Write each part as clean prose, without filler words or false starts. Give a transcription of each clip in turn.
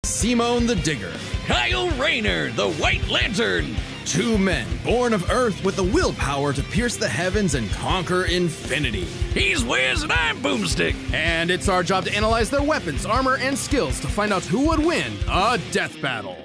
Simone the Digger. Kyle Rayner, the White Lantern. Two men born of Earth with the willpower to pierce the heavens and conquer infinity. He's Wiz and I'm Boomstick. And it's our job to analyze their weapons, armor, and skills to find out who would win a death battle.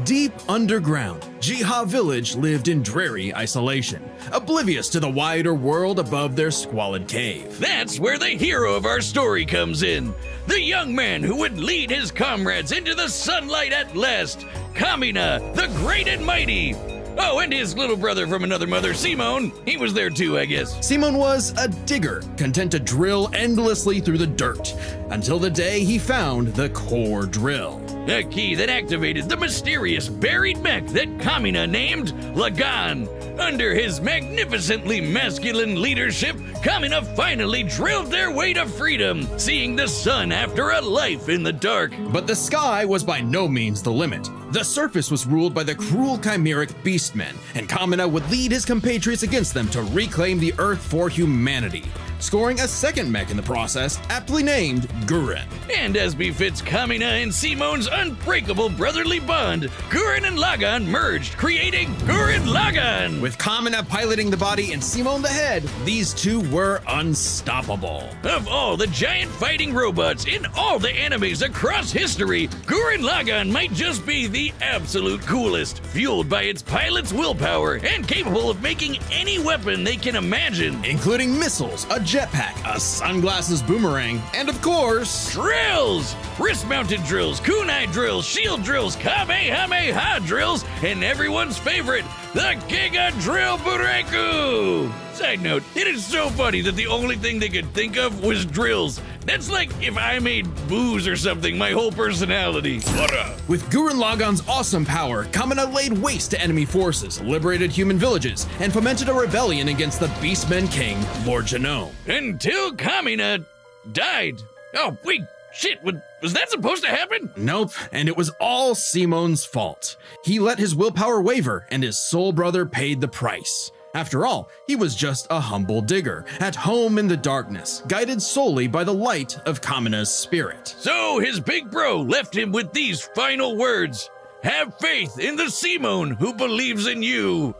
Deep underground, Jiha Village lived in dreary isolation, oblivious to the wider world above their squalid cave. That's where the hero of our story comes in. The young man who would lead his comrades into the sunlight at last. Kamina, the great and mighty. Oh, and his little brother from another mother, Simone. He was there too, I guess. Simone was a digger, content to drill endlessly through the dirt, until the day he found the core drill. A key that activated the mysterious buried mech that Kamina named Lagan. Under his magnificently masculine leadership, Kamina finally drilled their way to freedom, seeing the sun after a life in the dark. But the sky was by no means the limit. The surface was ruled by the cruel chimeric beastmen, and Kamina would lead his compatriots against them to reclaim the Earth for humanity, scoring a second mech in the process, aptly named Gurren. And as befits Kamina and Simone's unbreakable brotherly bond, Gurren and Lagan merged, creating Gurren Lagan. With Kamina piloting the body and Simone the head, these two were unstoppable. Of all the giant fighting robots in all the animes across history, Gurren Lagan might just be the absolute coolest, fueled by its pilot's willpower and capable of making any weapon they can imagine. Including missiles, a jetpack, a sunglasses boomerang, and of course, drills! Wrist-mounted drills, kunai drills, shield drills, kamehameha drills, and everyone's favorite, the Giga Drill Bureku! Side note, it is so funny that the only thing they could think of was drills. That's like if I made booze or something, my whole personality. What up? With Gurren Lagan's awesome power, Kamina laid waste to enemy forces, liberated human villages, and fomented a rebellion against the Beastmen King, Lord Genome. Until Kamina died. Oh, wait, shit, was that supposed to happen? Nope, and it was all Simone's fault. He let his willpower waver, and his soul brother paid the price. After all, he was just a humble digger, at home in the darkness, guided solely by the light of Kamina's spirit. So his big bro left him with these final words. Have faith in the Simone who believes in you.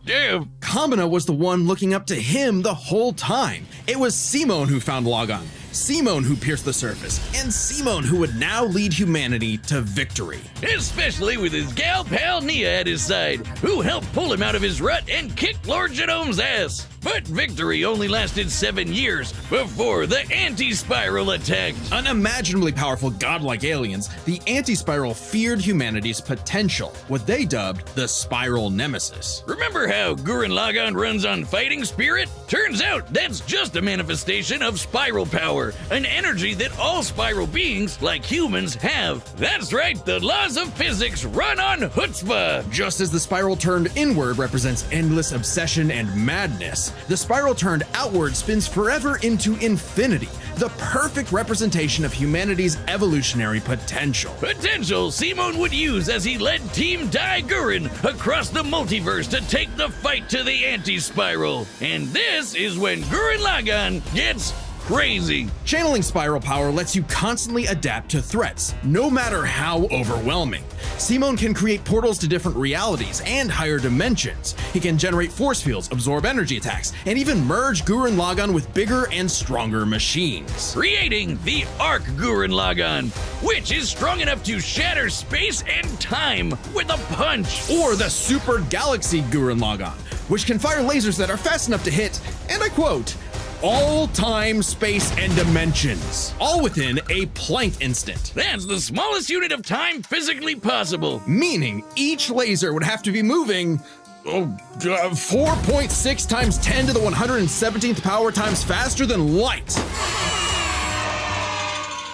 Damn. Kamina was the one looking up to him the whole time. It was Simone who found Lagan, Simone who pierced the surface, and Simone who would now lead humanity to victory. Especially with his gal pal Nia at his side, who helped pull him out of his rut and kick Lord Genome's ass. But victory only lasted 7 years before the Anti-Spiral attacked. Unimaginably powerful godlike aliens, the Anti-Spiral feared humanity's potential, what they dubbed the Spiral Nemesis. Remember how Gurren Lagann runs on fighting spirit? Turns out that's just a manifestation of spiral power, an energy that all spiral beings, like humans, have. That's right, the laws of physics run on chutzpah. Just as the spiral turned inward represents endless obsession and madness, the spiral turned outward spins forever into infinity, the perfect representation of humanity's evolutionary potential. Potential Simone would use as he led Team Dai Gurren across the multiverse to take the fight to the anti-spiral. And this is when Gurren Lagann gets crazy. Channeling spiral power lets you constantly adapt to threats, no matter how overwhelming. Simone can create portals to different realities and higher dimensions. He can generate force fields, absorb energy attacks, and even merge Gurren Lagann with bigger and stronger machines. Creating the Arc Gurren Lagann, which is strong enough to shatter space and time with a punch. Or the Super Galaxy Gurren Lagann, which can fire lasers that are fast enough to hit, and I quote, all time, space, and dimensions, all within a Planck instant. That's the smallest unit of time physically possible. Meaning each laser would have to be moving 4.6 times 10 to the 117th power times faster than light.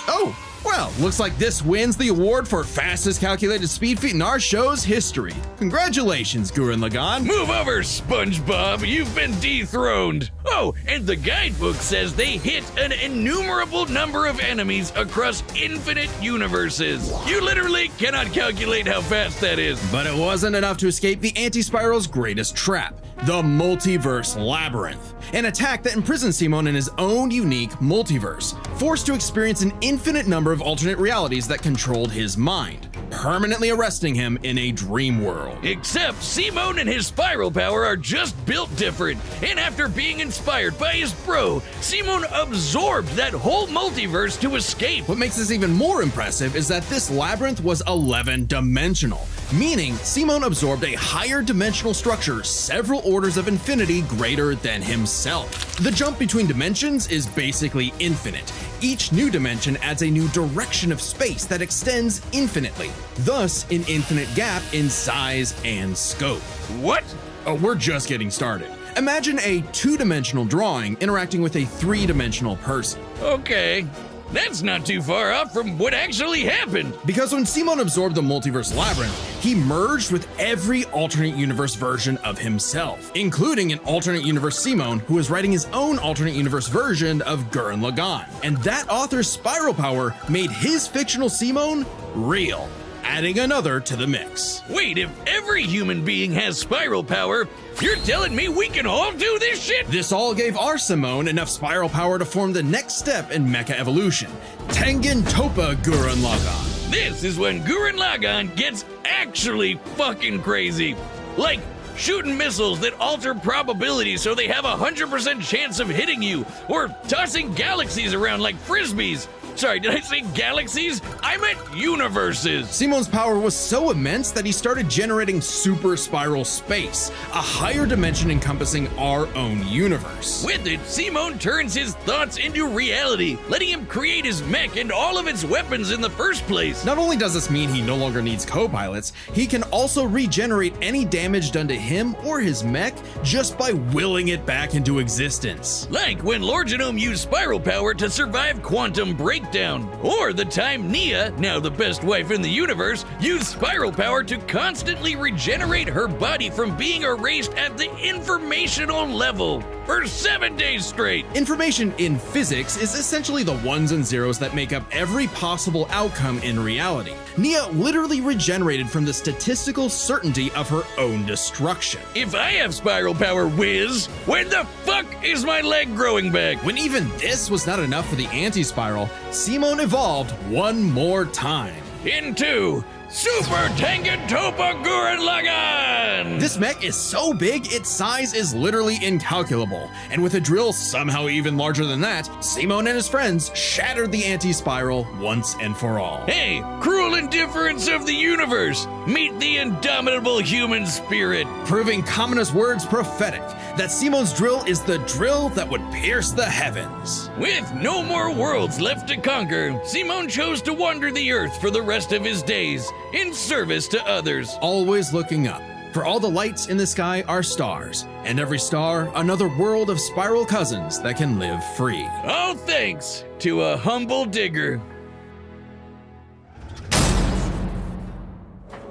Oh, well, looks like this wins the award for fastest calculated speed feat in our show's history. Congratulations, Gurren Lagann. Move over, SpongeBob. You've been dethroned. Oh, and the guidebook says they hit an innumerable number of enemies across infinite universes. You literally cannot calculate how fast that is. But it wasn't enough to escape the Anti-Spiral's greatest trap. the Multiverse Labyrinth, an attack that imprisons Simon in his own unique multiverse, forced to experience an infinite number of alternate realities that controlled his mind, permanently arresting him in a dream world. Except Simon and his spiral power are just built different, and after being inspired by his bro, Simon absorbed that whole multiverse to escape. What makes this even more impressive is that this labyrinth was 11-dimensional, meaning Simon absorbed a higher dimensional structure several orders of infinity greater than himself. The jump between dimensions is basically infinite. Each new dimension adds a new direction of space that extends infinitely, thus an infinite gap in size and scope. What? Oh, we're just getting started. Imagine a 2-dimensional drawing interacting with a 3-dimensional person. Okay, that's not too far off from what actually happened. Because when Simon absorbed the multiverse labyrinth, he merged with every alternate universe version of himself, including an alternate universe Simon who was writing his own alternate universe version of Gurren Lagann. And that author's spiral power made his fictional Simon real, adding another to the mix. Wait, if every human being has spiral power, you're telling me we can all do this shit? This all gave our Simone enough spiral power to form the next step in mecha evolution, Tengen Toppa Gurren Lagann. This is when Gurren Lagann gets actually fucking crazy. Like shooting missiles that alter probability so they have a 100% chance of hitting you, or tossing galaxies around like frisbees. Sorry, did I say galaxies? I meant universes. Simon's power was so immense that he started generating super spiral space, a higher dimension encompassing our own universe. With it, Simon turns his thoughts into reality, letting him create his mech and all of its weapons in the first place. Not only does this mean he no longer needs co-pilots, he can also regenerate any damage done to him or his mech just by willing it back into existence. Like when Lord Genome used spiral power to survive quantum breakdown, or the time Nia, now the best wife in the universe, used spiral power to constantly regenerate her body from being erased at the informational level for 7 days straight. Information in physics is essentially the ones and zeros that make up every possible outcome in reality. Nia literally regenerated from the statistical certainty of her own destruction. If I have spiral power, Wiz, when the fuck is my leg growing back? When even this was not enough for the anti-spiral, Simon evolved one more time. Into Super Tengen Toppa Gurren Lagann! This mech is so big, its size is literally incalculable. And with a drill somehow even larger than that, Simon and his friends shattered the anti-spiral once and for all. Hey, cruel indifference of the universe! Meet the indomitable human spirit! Proving Kamina's words prophetic, that Simon's drill is the drill that would pierce the heavens. With no more worlds left to conquer, Simon chose to wander the earth for the rest of his days, in service to others. Always looking up, for all the lights in the sky are stars, and every star another world of spiral cousins that can live free. All thanks to a humble digger.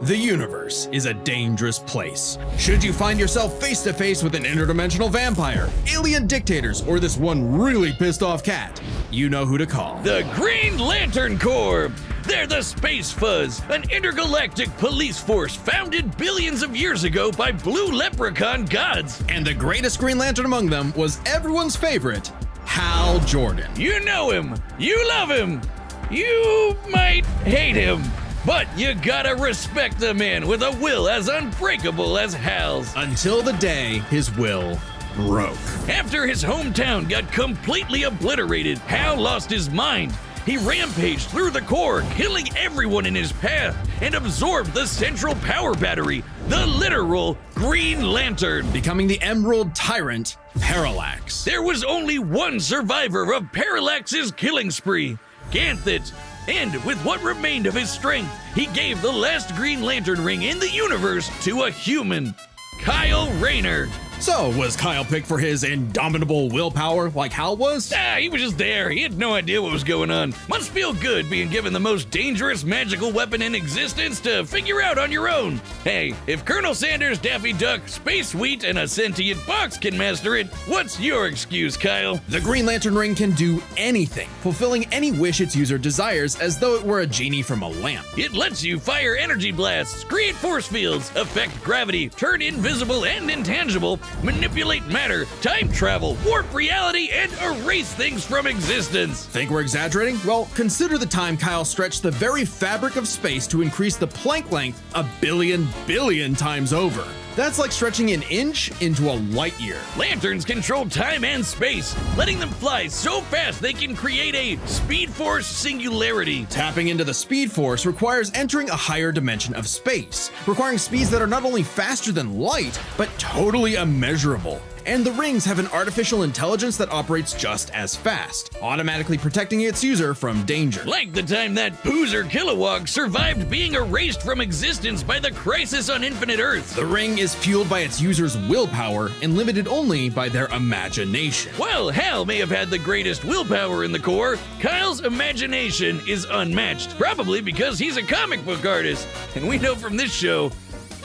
The universe is a dangerous place. Should you find yourself face to face with an interdimensional vampire, alien dictators, or this one really pissed off cat, you know who to call. The Green Lantern Corps! They're the Space Fuzz, an intergalactic police force founded billions of years ago by blue leprechaun gods. And the greatest Green Lantern among them was everyone's favorite, Hal Jordan. You know him, you love him, you might hate him, but you gotta respect the man with a will as unbreakable as Hal's. Until the day his will broke. After his hometown got completely obliterated, Hal lost his mind. He rampaged through the core, killing everyone in his path, and absorbed the central power battery, the literal Green Lantern, becoming the Emerald Tyrant, Parallax. There was only one survivor of Parallax's killing spree, Ganthet, and with what remained of his strength, he gave the last Green Lantern ring in the universe to a human, Kyle Rayner. So, was Kyle picked for his indomitable willpower like Hal was? He was just there. He had no idea what was going on. Must feel good being given the most dangerous magical weapon in existence to figure out on your own. Hey, if Colonel Sanders, Daffy Duck, Space Wheat, and a sentient box can master it, what's your excuse, Kyle? The Green Lantern ring can do anything, fulfilling any wish its user desires as though it were a genie from a lamp. It lets you fire energy blasts, create force fields, affect gravity, turn invisible and intangible, manipulate matter, time travel, warp reality, and erase things from existence. Think we're exaggerating? Well, consider the time Kyle stretched the very fabric of space to increase the Planck length a billion times over. That's like stretching an inch into a light year. Lanterns control time and space, letting them fly so fast they can create a speed force singularity. Tapping into the speed force requires entering a higher dimension of space, requiring speeds that are not only faster than light, but totally immeasurable. And the rings have an artificial intelligence that operates just as fast, automatically protecting its user from danger. Like the time that Poozer Kilowog survived being erased from existence by the Crisis on Infinite Earths. The ring is fueled by its user's willpower and limited only by their imagination. While Hal may have had the greatest willpower in the Corps, Kyle's imagination is unmatched, probably because he's a comic book artist. And we know from this show,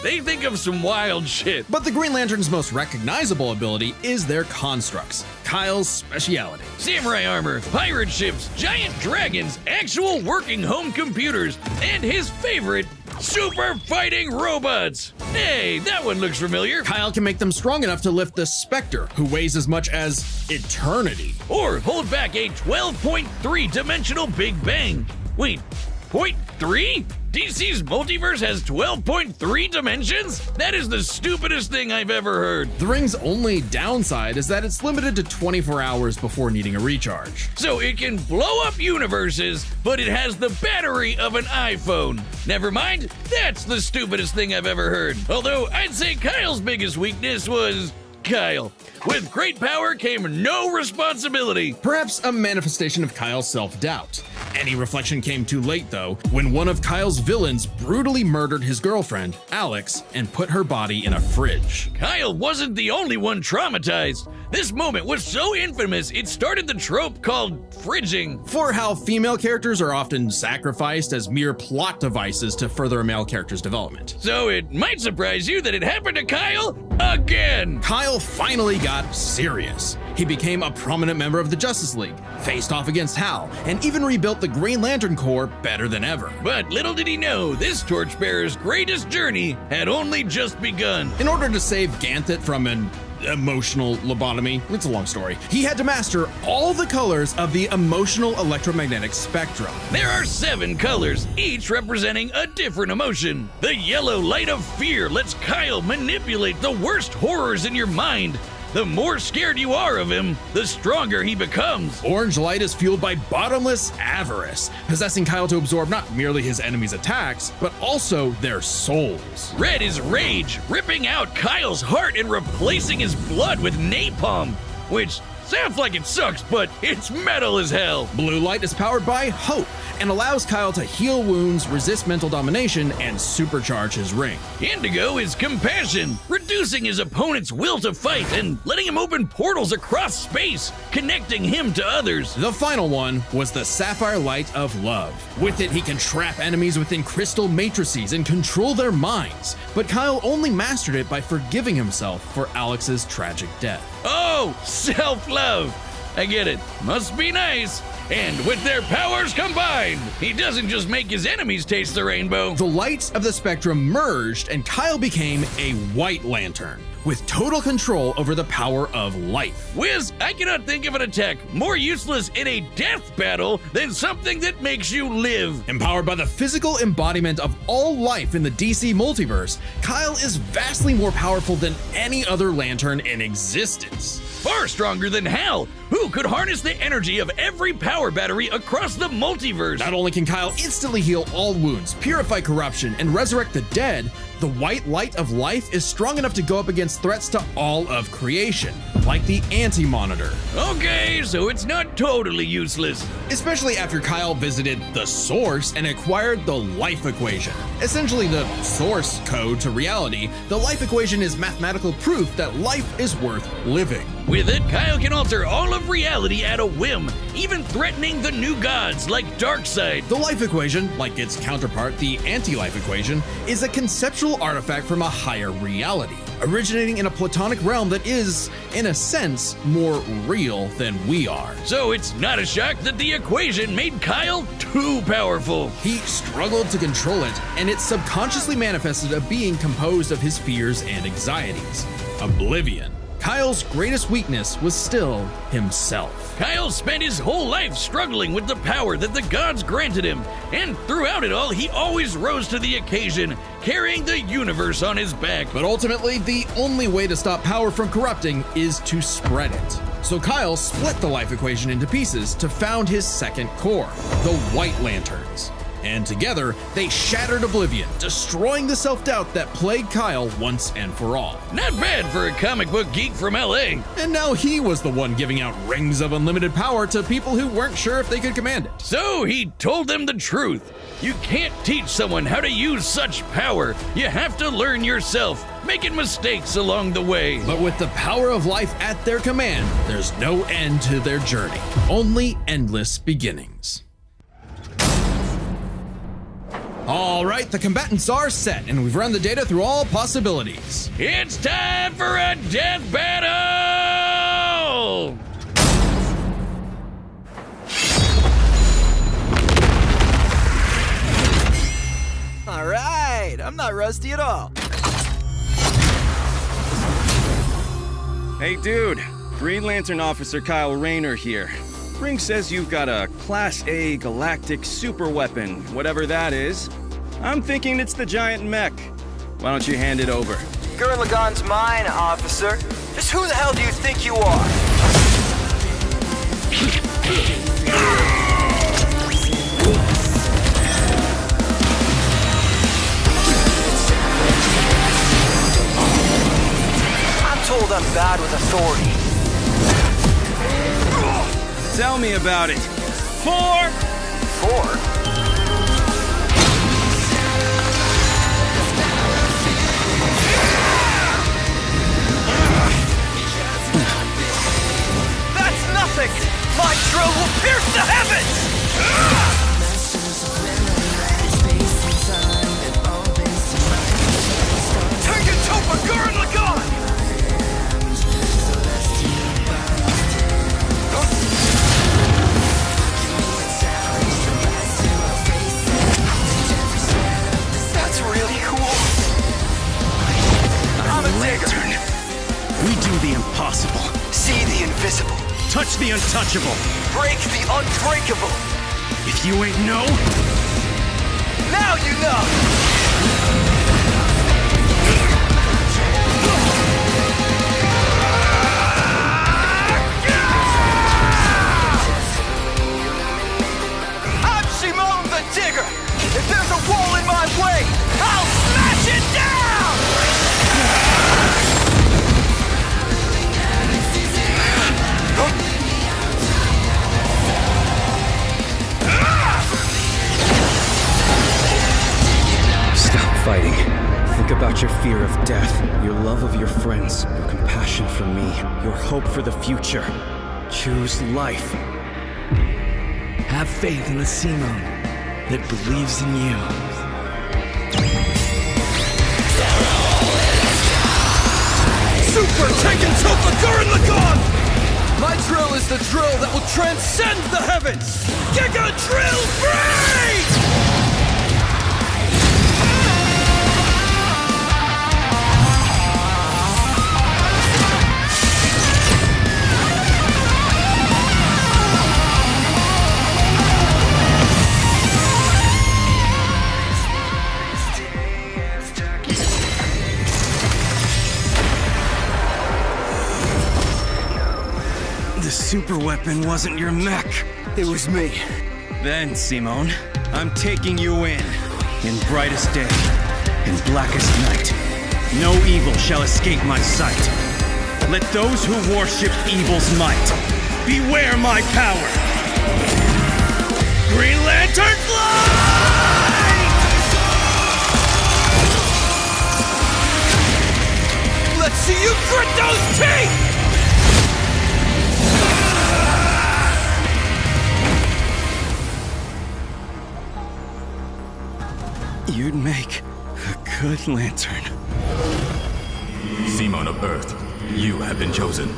they think of some wild shit. But the Green Lantern's most recognizable ability is their constructs, Kyle's speciality. Samurai armor, pirate ships, giant dragons, actual working home computers, and his favorite, super fighting robots. Hey, that one looks familiar. Kyle can make them strong enough to lift the Spectre, who weighs as much as eternity. Or hold back a 12.3 dimensional Big Bang. Wait, 0.3? DC's multiverse has 12.3 dimensions? That is the stupidest thing I've ever heard. The ring's only downside is that it's limited to 24 hours before needing a recharge. So it can blow up universes, but it has the battery of an iPhone. Never mind, that's the stupidest thing I've ever heard. Although I'd say Kyle's biggest weakness was Kyle. With great power came no responsibility. Perhaps a manifestation of Kyle's self-doubt. Any reflection came too late, though, when one of Kyle's villains brutally murdered his girlfriend, Alex, and put her body in a fridge. Kyle wasn't the only one traumatized. This moment was so infamous, it started the trope called fridging. For how female characters are often sacrificed as mere plot devices to further a male character's development. So it might surprise you that it happened to Kyle again. Kyle finally got serious. He became a prominent member of the Justice League, faced off against Hal, and even rebuilt the Green Lantern Corps better than ever. But little did he know, this torchbearer's greatest journey had only just begun. In order to save Ganthet from an emotional lobotomy, it's a long story, he had to master all the colors of the emotional electromagnetic spectrum. There are 7 colors, each representing a different emotion. The yellow light of fear lets Kyle manipulate the worst horrors in your mind. The more scared you are of him, the stronger he becomes. Orange light is fueled by bottomless avarice, possessing Kyle to absorb not merely his enemies' attacks, but also their souls. Red is rage, ripping out Kyle's heart and replacing his blood with napalm, which sounds like it sucks, but it's metal as hell. Blue light is powered by hope and allows Kyle to heal wounds, resist mental domination, and supercharge his ring. Indigo is compassion, reducing his opponent's will to fight and letting him open portals across space, connecting him to others. The final one was the sapphire light of love. With it, he can trap enemies within crystal matrices and control their minds. But Kyle only mastered it by forgiving himself for Alex's tragic death. Oh, self-love. I get it. Must be nice. And with their powers combined, he doesn't just make his enemies taste the rainbow. The lights of the spectrum merged and Kyle became a White Lantern, with total control over the power of life. Wiz, I cannot think of an attack more useless in a death battle than something that makes you live. Empowered by the physical embodiment of all life in the DC multiverse, Kyle is vastly more powerful than any other Lantern in existence. Far stronger than Hal, who could harness the energy of every power battery across the multiverse. Not only can Kyle instantly heal all wounds, purify corruption, and resurrect the dead, the white light of life is strong enough to go up against threats to all of creation, like the Anti-Monitor. Okay, so it's not totally useless. Especially after Kyle visited the Source and acquired the Life Equation. Essentially the source code to reality, the Life Equation is mathematical proof that life is worth living. With it, Kyle can alter all of reality at a whim, even threatening the new gods like Darkseid. The Life Equation, like its counterpart, the Anti-Life Equation, is a conceptual artifact from a higher reality, originating in a platonic realm that is, in a sense, more real than we are. So it's not a shock that the equation made Kyle too powerful. He struggled to control it, and it subconsciously manifested a being composed of his fears and anxieties, Oblivion. Kyle's greatest weakness was still himself. Kyle spent his whole life struggling with the power that the gods granted him, and throughout it all, he always rose to the occasion, carrying the universe on his back. But ultimately, the only way to stop power from corrupting is to spread it. So Kyle split the life equation into pieces to found his second core, the White Lanterns. And together, they shattered Oblivion, destroying the self-doubt that plagued Kyle once and for all. Not bad for a comic book geek from LA. And now he was the one giving out rings of unlimited power to people who weren't sure if they could command it. So he told them the truth. You can't teach someone how to use such power. You have to learn yourself, making mistakes along the way. But with the power of life at their command, there's no end to their journey, only endless beginnings. All right, the combatants are set, and we've run the data through all possibilities. It's time for a death battle! All right, I'm not rusty at all. Hey dude, Green Lantern Officer Kyle Rayner here. Ring says you've got a Class A galactic super weapon, whatever that is. I'm thinking it's the giant mech. Why don't you hand it over? Gurren Lagann's mine, officer. Just who the hell do you think you are? I'm told I'm bad with authority. Tell me about it. 4! 4? That's nothing! My drill will pierce the heavens! Take it, Topa, Gurren Lagann! That's really cool. I'm a Lantern. We do the impossible. See the invisible. Touch the untouchable. Break the unbreakable. If you ain't know, Now you know. I'm Simone the Digger. If there's a wall in my way, I'll smash it down! stop fighting. Think about your fear of death, your love of your friends, your compassion for me, your hope for the future. Choose life. Have faith in the Simone that believes in you. Super Tekken Topa Gurren Lagann! My drill is the drill that will transcend the heavens! Giga Drill Free! The super weapon wasn't your mech. It was me. Then, Simone, I'm taking you in brightest day, in blackest night. No evil shall escape my sight. Let those who worship evil's might beware my power. Green Lantern fly! Let's see you grit those teeth! You'd make a good lantern. Simone of Earth, you have been chosen.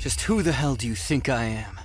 Just who the hell do you think I am?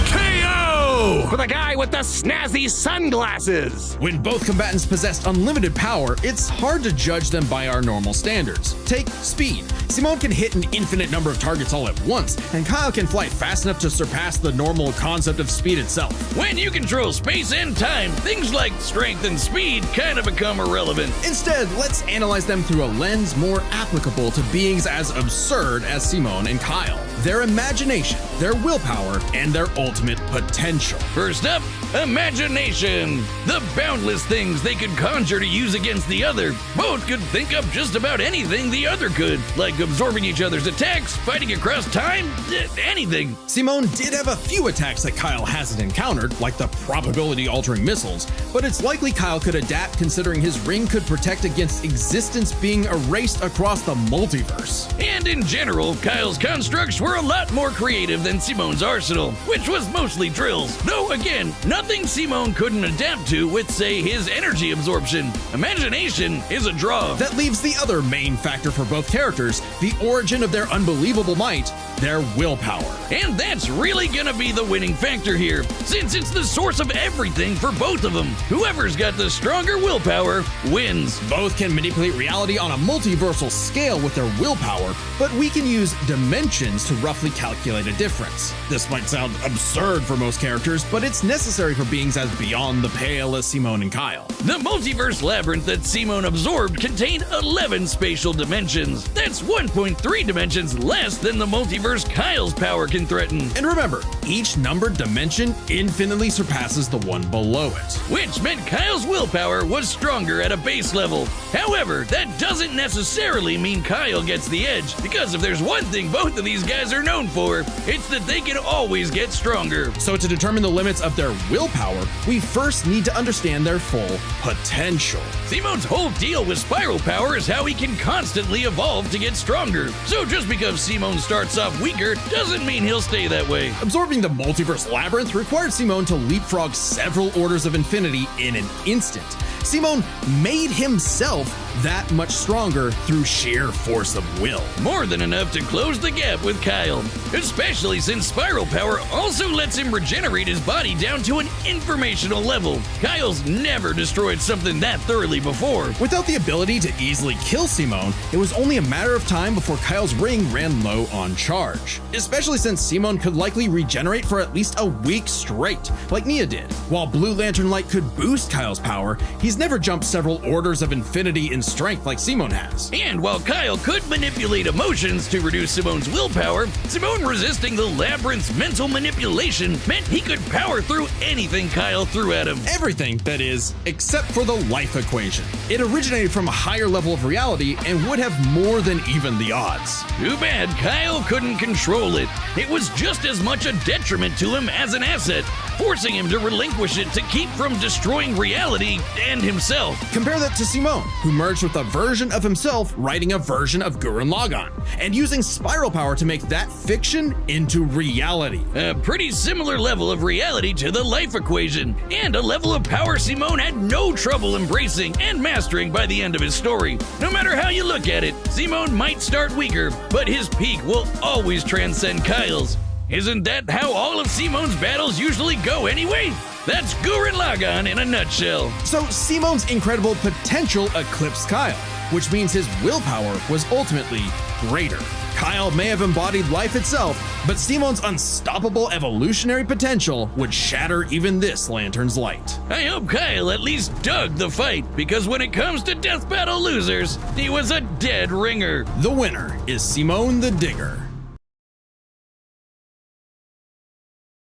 KO! the guy with the snazzy sunglasses! When both combatants possess unlimited power, it's hard to judge them by our normal standards. Take speed. Simone can hit an infinite number of targets all at once, and Kyle can fly fast enough to surpass the normal concept of speed itself. When you control space and time, things like strength and speed kind of become irrelevant. Instead, let's analyze them through a lens more applicable to beings as absurd as Simone and Kyle. Their imagination, their willpower, and their ultimate potential. First up, imagination. The boundless things they could conjure to use against the other. Both could think up just about anything the other could, like absorbing each other's attacks, fighting across time, anything. Simone did have a few attacks that Kyle hasn't encountered, like the probability-altering missiles, but it's likely Kyle could adapt considering his ring could protect against existence being erased across the multiverse. And in general, Kyle's constructs were a lot more creative than Simone's arsenal, which was mostly drills. Though again, nothing Simone couldn't adapt to with, say, his energy absorption. Imagination is a draw. That leaves the other main factor for both characters, the origin of their unbelievable might, their willpower. And that's really gonna be the winning factor here, since it's the source of everything for both of them. Whoever's got the stronger willpower wins. Both can manipulate reality on a multiversal scale with their willpower, but we can use dimensions to roughly calculate a difference. This might sound absurd for most characters, but it's necessary for beings as beyond the pale as Simone and Kyle. The multiverse labyrinth that Simone absorbed contained 11 spatial dimensions. That's 1.3 dimensions less than the multiverse Kyle's power can threaten. And remember, each numbered dimension infinitely surpasses the one below it. Which meant Kyle's willpower was stronger at a base level. However, that doesn't necessarily mean Kyle gets the edge, because if there's one thing both of these guys are known for, it's that they can always get stronger. So to determine the limits of their willpower, we first need to understand their full potential. Simone's whole deal with spiral power is how he can constantly evolve to get stronger. So just because Simone starts off weaker doesn't mean he'll stay that way. Absorbing the multiverse labyrinth required Simone to leapfrog several orders of infinity in an instant. Simone made himself that much stronger through sheer force of will. More than enough to close the gap with Kyle, especially since spiral power also lets him regenerate his body down to an informational level. Kyle's never destroyed something that thoroughly before. Without the ability to easily kill Simone, it was only a matter of time before Kyle's ring ran low on charge, especially since Simone could likely regenerate for at least a week straight, like Nia did. While Blue Lantern Light could boost Kyle's power, he's never jumped several orders of infinity in strength like Simone has. And while Kyle could manipulate emotions to reduce Simone's willpower, Simone resisting the labyrinth's mental manipulation meant he could power through anything Kyle threw at him. Everything, that is, except for the life equation. It originated from a higher level of reality and would have more than even the odds. Too bad Kyle couldn't control it. It was just as much a detriment to him as an asset, forcing him to relinquish it to keep from destroying reality and himself. Compare that to Simone, who merged with a version of himself writing a version of Gurren Lagann, and using spiral power to make that fiction into reality. A pretty similar level of reality to the life equation, and a level of power Simone had no trouble embracing and mastering by the end of his story. No matter how you look at it, Simone might start weaker, but his peak will always transcend Kyle's. Isn't that how all of Simone's battles usually go anyway? That's Gurren Lagann in a nutshell. So Simone's incredible potential eclipsed Kyle, which means his willpower was ultimately greater. Kyle may have embodied life itself, but Simone's unstoppable evolutionary potential would shatter even this lantern's light. I hope Kyle at least dug the fight, because when it comes to death battle losers, he was a dead ringer. The winner is Simone the Digger.